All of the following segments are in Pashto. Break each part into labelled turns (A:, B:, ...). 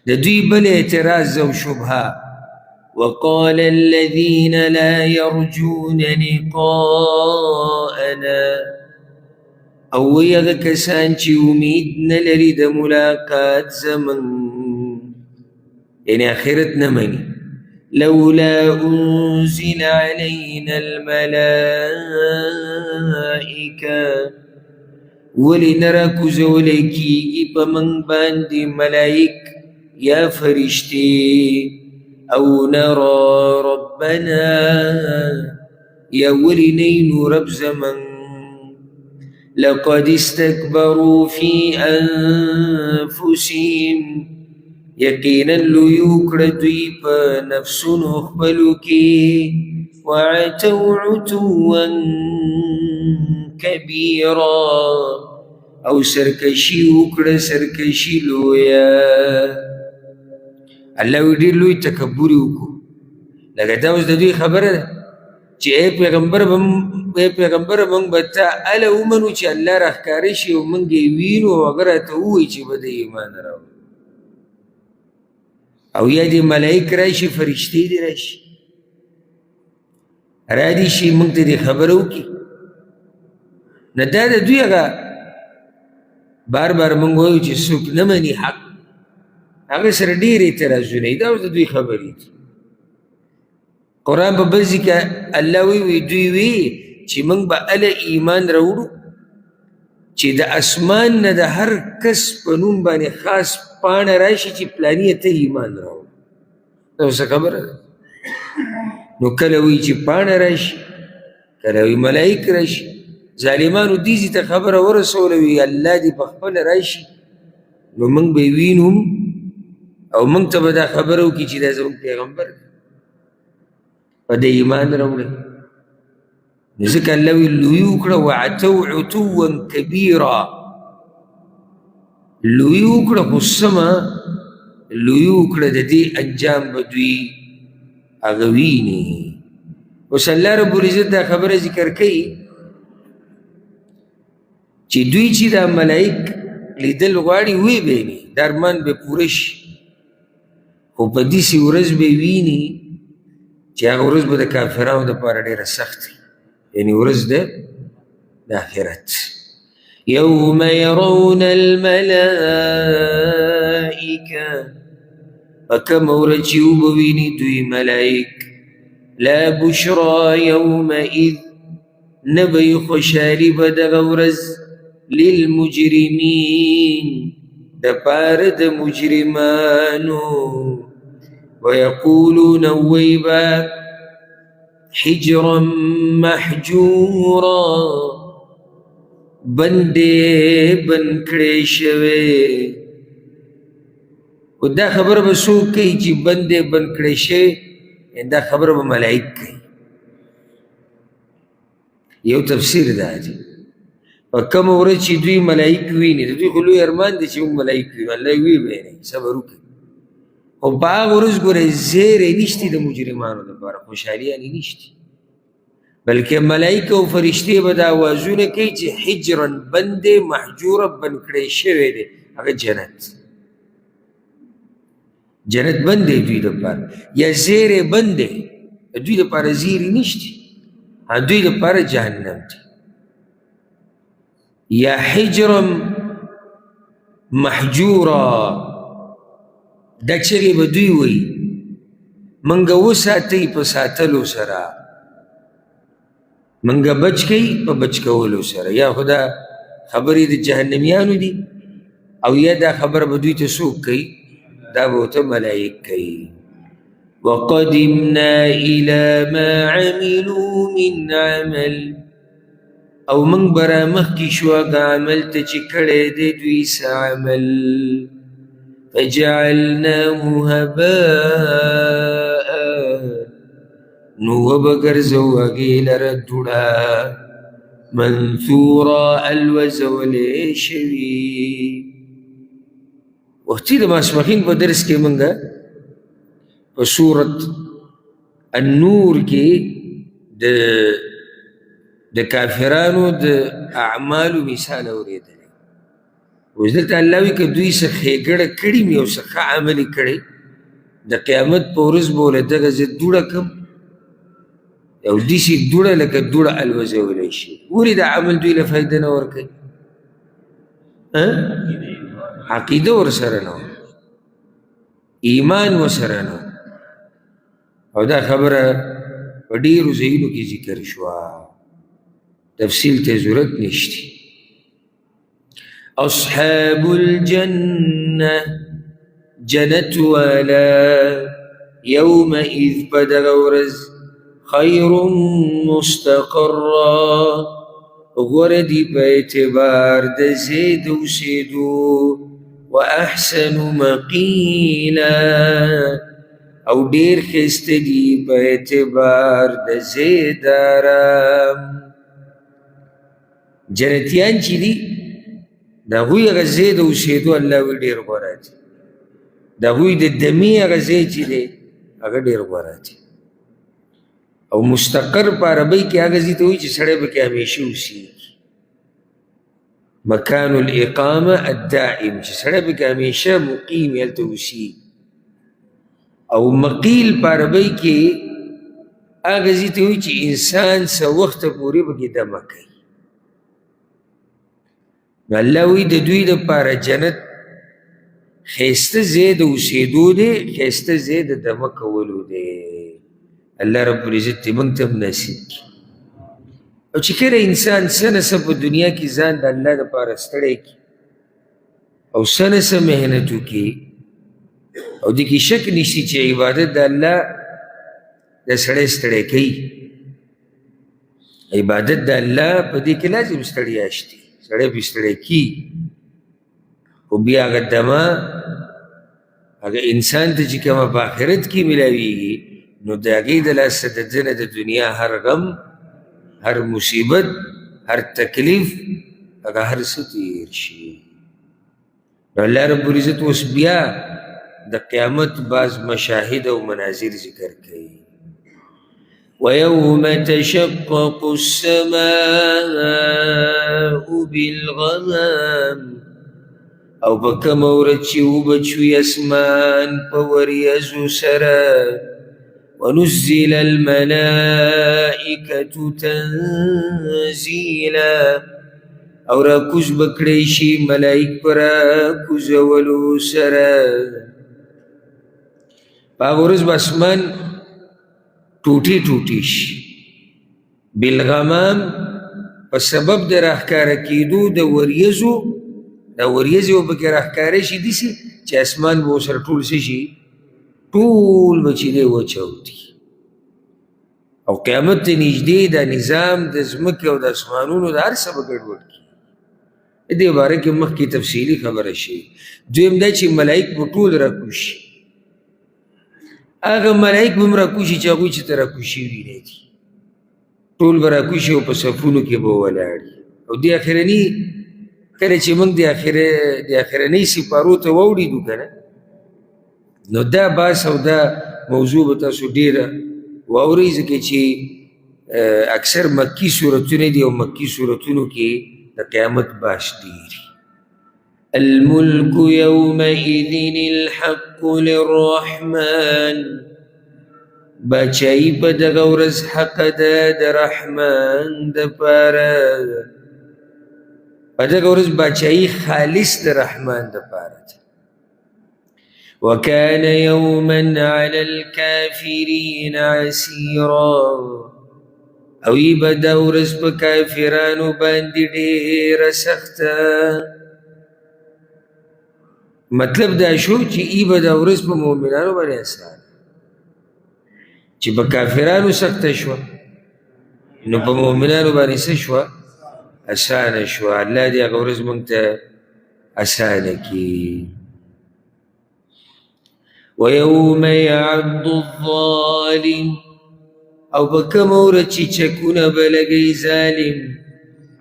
A: د دوی بل اعتراض او شبهه وقال الذين لا يرجون لقاءنا او وی هغه کسان چې امید نه لري د ملاقات زمن یعنی آخرت نه مني لولا انزل علينا الملائکه ولی نرا کوزولی کیږي په من باندې ملائک یا فرشتي او نرى ربنا یا ولی نینو رب زمن لقد استكبروا في انفسهم یقینا لویو کړه دوی په نفسونو خپلو کې وعتوا عتوا کبیرا او سرکشي وکړه سرکشي لویه الله وی ډېر لوی تکبر یې وکړو لکه دا اوس د دوی خبره ده چې ای پیغمبره موږ به تا هله ومنو چې الله راښکاره شي او موږ یې وینو او هغه راته ووایي چې به د ایمان راوړو او یا دې ملایک راشي فرشتې دې راشي را دې شي موږ ته دې خبره وکړي نه دا د دوی هغه بار بار موږ وایو چې څوک نه مني حق هغه سره ډېر اعتراضونه دي دا اوس د دوی خبرې دي قرآن په بل ځای کې الله وی دوی وی چې موږ به هله ایمان راوړو چې د اسمان نه د هر کس په نوم باندې خاص پاڼه راشي چې پلاني ته ایمان راوړو دا اوس خبره ده نو کله وی چې پاڼه راشي کله وی ملایک راشي ظالمانو دې ته خبره ورسوله وي الله دې په خپله راشي نو موږ به یې وینو او موږ ته به دا خبره وکړي چې دا زموږ پیغمبر دی په د ایمان راوړئ نو ځکه الله وی لوی وکړه وعتوا عتوا کبیرا لوی وکړه خو سمه لوی وکړه د دې انجام به دوی هغه ویني اوس الله رب العزت دا خبره ذکر کوي چې دوی چې دا ملائک لیدل غواړي وی ویني دا ارمان به پوره شي خو په داسې ورځ به ویني چې هغه ورځ به د کافرانو دپاره ډېره سخت وي یعنې ورځ د آخرت یوم یرون الملائکه په کومه ورځ چې وبه ویني دوی ملائک لا بشرا یومئذ نه به یې خوشحالي به دغه ورځ للمجرمین دپاره د مجرمانو ويقولون ويبا حجرا محجورا بندې بند کړې شوې او دا خبره به څوک کوي چې بندې بند کړې شوې دا خبره به ملائک کوي یو تفسیر دا دی په کومه ورځ چې دوی ملائک ویني د دوی خو لوی ارمان دی چې موږ ملائک وینو الله وی ویني صبر وکړي خو په هغه ورځ ګورئ زیری نشتی د مجرمانو دپاره خوشحالیانې نشتی بلکې ملائکه او فرشتې به دا آوازونه کوي چې حجرا بند دی محجوره بند کړی شوی دی هغه جنت جنت بند دی دوی دپاره یا زیری بند دی دوی دپاره زیری نشتی دوی دپاره جهنم دی یا حجرا محجورا دا چغې به دوی وایي منګه وساتئ په ساتلو سره منګه بچ کوي په بچ کولو سره یا خو دا خبرې د جهنمیانو دي او یا دا خبره به دوی ته څوک کوي دا به ورته ملایک کوي وقدمنا الى ما عملوا من عمل او موږ به رامخکې شو هغه عمل ته چې کړی دی دوی څه عمل فجعلناه هباء نو وبګرځو هغې لره دوړه منثورا الوزولې شوي وختي د ماسپښین په درس کې موږ په سورت النور کې د کافرانو د اعمالو مثال اورېدلی اوس دلته الله وایي که دوی څه ښېګړه کړي مې او څه ښه عمل یې کړی د قیامت په ورځ به ورله دغه زه دوړه کړم او داسې دوړه لکه دوړه الوځولی شي ولې دا عمل دوی له فایده نه ورکوي عقیده ورسره نه وه ایمان ورسره نه او دا خبره په ډېرو ځایونو کې ذکر شوه تفصیل ته ضرورت نشته اصحاب الجنه جنت والا یومئذ په دغه ورځ خیر مستقرا غوره دي په اعتبار د ځای د اوسېدو و احسن مقیلا او ډېر ښایسته دي په اعتبار د ځای د آرام جنتیان چې دي د هغوی هغه ځای د اوسېدو الله وایي ډېر غوره دی د هغوی د دمې هغه ځای چې دی هغه ډېر غوره دی او مستقر په عربۍ کې هغه ځای ته وایي چې سړی پکې همیشه اوسېږي مکان الاقامه الدائم چې سړی پکې همیشه مقیم هلته اوسېږي او مقیل په عربۍ کې هغه ځای ته وایي چې انسان څه وخته پورې پکې دمه کوي نو الله وایي د دوی دپاره جنت ښایسته ځای د اوسېدو دی ښایسته ځای د دمه کولو دی الله رب العزت دې موږ ته هم نصیب کړي او چې کله انسان څه نه څه په دنیا کې ځان د الله دپاره ستړی کړي او څه نه څه محنت وکړي او دې کې شک نشته چې عبادت د الله د سړی ستړی کوي عبادت د الله په دې کې لازم ستړیا شته سړی پې ستړی کي خو بیا هغه دمه هغه انسان ته چې کومه په آخرت کې میلاویږي نو د هغې د لاسه د ده نه د دنیا هر غم هر مصیبت هر تکلیف هغه هر څه تیر شي نو الله رب العزت اوس بیا د قیامت بعض مشاهد او مناظر ذکر کوي ويوم تشقق السماء بالغمام او په کومه ورځ چې وبچوي اسمان په وریځو سره ونزل الملائکة تنزیلا او راکوز بکړی شي ملائک په راکوزولو سره په هغه ورځ به اسمان ټوټې ټوټې شي بالغمام په سبب د راښکاره کېدو د وریځو دا وریځې به پکې راښکاره شي داسې چې اسمان به ورسره ټول څه شي ټول به چې دی وچاودي او قیامت ته نږدې دا نظام د ځمکې او د اسمانونو د هر څه به ګډوډ کړي د دې باره کې مخکې تفصیلي خبره شي دویم دا چې ملایک به ټول راکوز شي هغه ملایک به هم راکوز شي چې هغوی چې ته راکوز شوي نه دي ټول به راکوز شي او په صفونو کې به ولاړ او د اخرني کله چې موږ د اخرنۍ سپارو ته واوړېدو که نه نو دا بحث او دا موضوع به تاسو ډېره واورئ ځکه چې اکثر مکي صورتونه دي او مکي صورتونو کې د قیامت بحث ډېر الملك يومئذ الحق للرحمن بچایي په دغه ورځ حق ده د رحمان دپاره په دغه ورځ بچایي خالص د رحمان دپاره ده وكان يوما على الكافرين عسيرا او ای به دا ورځ په کافرانو باندې ډېره سخته مطلب دا شو چې ای به دا ورځ په مؤمنانو باندې اسان چې په کافرانو سخته شوه نو په مؤمنانو باندې څه شوه اسانه شوه الله دې هغه ورځ موږ ته اسانه کړي ويوم يعض الظالم او په کومه ورځ چې چکونه به لګوي ظالم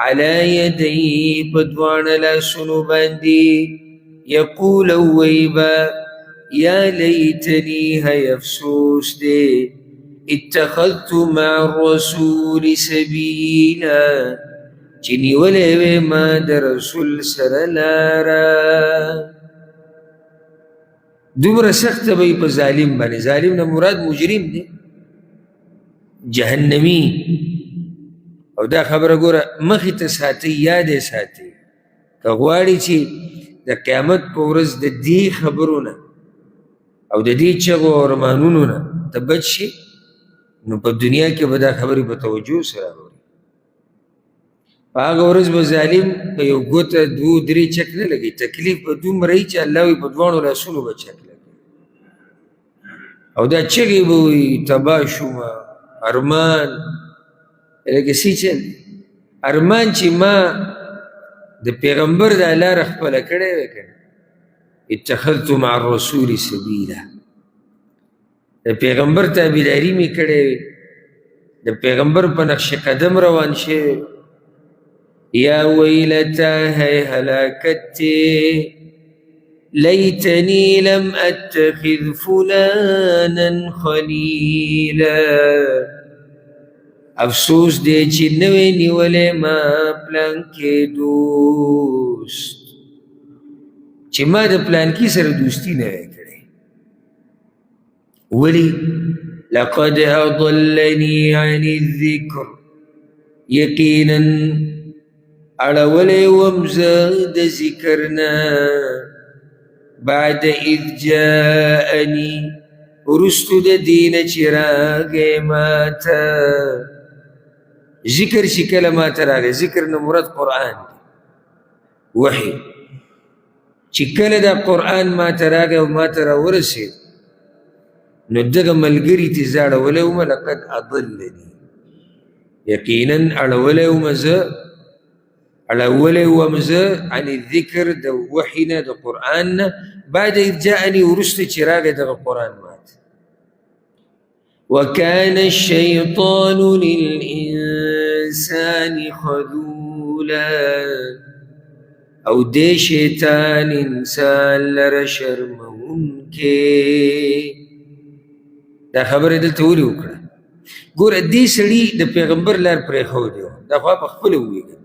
A: على یدیه په دواړه لاسونو باندې یقول وایي به یا لیتنی هی افسوس دی اتخذت مع الرسول سبیلا چې نیولې وې ما د رسول سره لاره دومره سخته به په ظالم باندې ظالم نه مراد مجرم دی جهنمی او دا خبره ګوره مخې ته ساتي یاد یې ساتي که غواړي چې د قیامت په ورځ د دې خبرو نه او د دې چغو او ارمانونو نه ته بچ شي نو په دنیا کې به دا خبرې په توجه سره اوري په هغه ورځ به ظالم په یو ګوته دوه درې چک نه لګي تکلیف به دومره وي چې الله وي په دواړو لاسونو به چک لګي او دا چغې به وي تباه شومه ارمان لکه سی چل ارمان چې ما د پیغمبر د لاره خپله کړی وی که اتخذت مع الرسول سبیلا د پیغمبر تابعداري مې کړی وی د پیغمبر په نقش قدم روان شوی یا ویلتا ہے ہلاکت لیتنی لم اتخذ فلانا خلیلا افسوس دی چې نوې نیولې ما پلان کې دوست چې ما د پلان کې سره دوستی نه وی کړې ولی لقد اضلني عن الذکر یقینا اړولې وم زه د ذکر نه بعد اذ جاءني وروستو د دین چې راغی ماته ذکر چې کله ماته راغی ذکر نه مراد قرآن دی وحی چې کله دا قرآن ماته راغی او ماته راورسېد نو دغه ملګري تې زه اړولی ومه لقد اضلني یقینا اړولی ومه زه عن الذکر د وحی نه د قرآن نه بعد اذ جاءني وروسته چې راغی دغه قرآن ماته وكان الشيطان للإنسان خذولا او دې شیطان انسان لره شرمونکی دا خبره دلته ولې وکړه ګوره دې سړي د پیغمبر لار پرېښودی و دا خو په خپله وویږي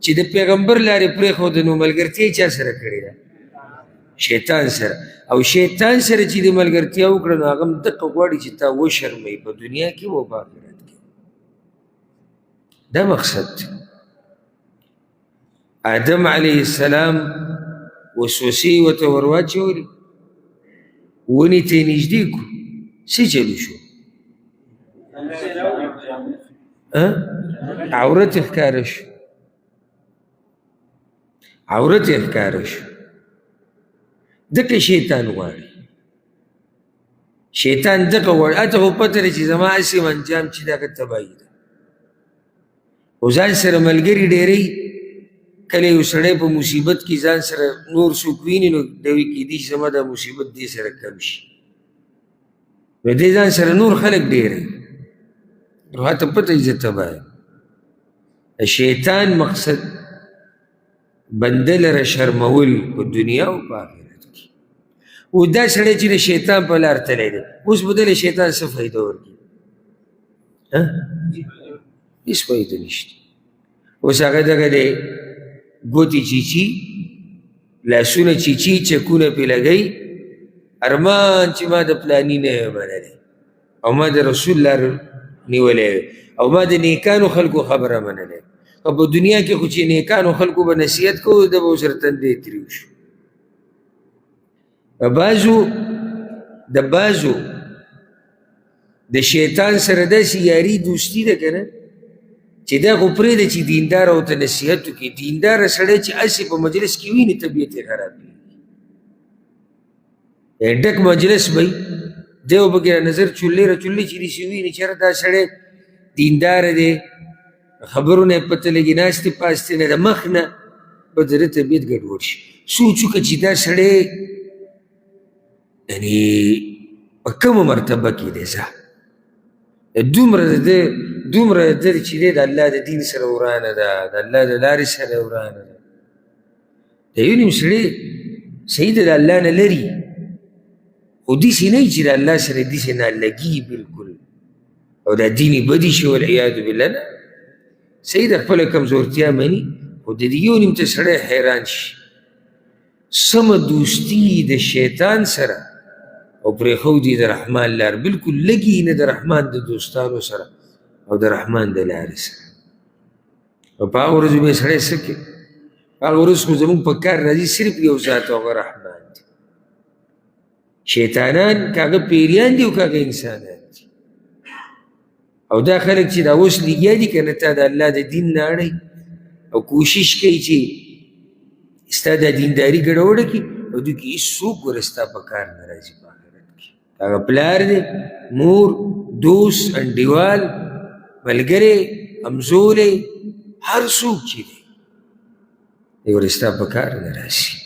A: چې د پیغمبر لارې پرېښوده نو ملګرتیا چا سره کړې ده شیطان سره او شیطان سره چې د ملګرتیا وکړه نو هغه هم دقه غواړي چې تا وشرموي په دنیا کې و په آخرت کې دا مقصد دی آدم علیه السلام وسوسې ورته ور واچولې ونې ته یې نږدې کړو څه چلو شو عورت یې ښکاره شو عورت یې ښکاره شو دغه شیطان غواړي شیطان دغه غواړي اته خو پته لري چې زما هسې انجام چې دغه تباهي ده خو ځان سره ملګري ډېری کله یو سړی په مصیبت کې ځان سره نور څوک ویني نو دی وایي کیدای شي زما دا مصیبت دې سره کم شي نو دې ځان سره نور خلک ډېری نو هته پته یې زه تباه یم شیطان مقصد بنده لره شرمول په دنیا او په آخرت کې او دا سړی چې د شیطان په لار تلی دی اوس به دله شیطان څه فایده ورکړي هېڅ فایده نشته اوس هغه دغه دی ګوتې چیچي لاسونه چیچي چکونه پې لګوي ارمان چې ما د پلاني نه یم منلی او ما د رسول لار نیولی او ما د نیکانو خلکو خبره منلی او په دنیا کې خو چې نیکانو خلکو به نصیحت کوو د به ورسره تندی تریو شو د بعضو د شیطان سره داسې یاري دوستي ده که نه چې دا خو پرېږده چې دیندار ورته نصیحت وکړي دینداره سړی چې هسې په مجلس کې ویني طبیعت یې خراب کړي ډک مجلس به دی به پکې نظر چولې را چولې چې داسې ویني چېرې دا سړی دینداره دی خبرونه یې پته لګي ناستې پاستې نه د مخ نه به د ده طبیعت ګډوډ شي سوچ وکړه چې دا سړی یعنې په کومه مرتبه کې دی ځه دومره د ده چې دی د الله د دین سره ورانه ده د الله د لارې سره ورانه ده د یو نیم سړی صحیح ده د الله نه لري خو داسې نه وي چې د الله سره داسې نالګي بلکل او دا دیني بدي شي والعیاذ بالله نه صحیح د خپله کمزورتیا مني خو د دې یو نیم ته سړی حیران شي سمه دوستي د شیطان سره او پرېښودي د رحمان لار بلکل لګي نه د رحمان د دوستانو سره او د رحمان د لارې سره او په هغه ورځو به یې سړی څه کوي په هغه ورځ خو زموږ په کار راځي صرف یو ذات او هغه رحمان دی شیطانان که هغه پیریان دي او که هغه انسانان دي او دا خلک چې دا اوس لګیا دي که نه تا د الله د دین نه اړئ او کوشش کوي چې ستا دا دینداري ګډوډه کړي او دوی کې هېڅوک ورته ستا په کار نه راځي په آخرت کې هغه پلار دی مور دوست انډیوال ملګری همزولی هر څوک چې دی دی ورته ستا په کار نه راشي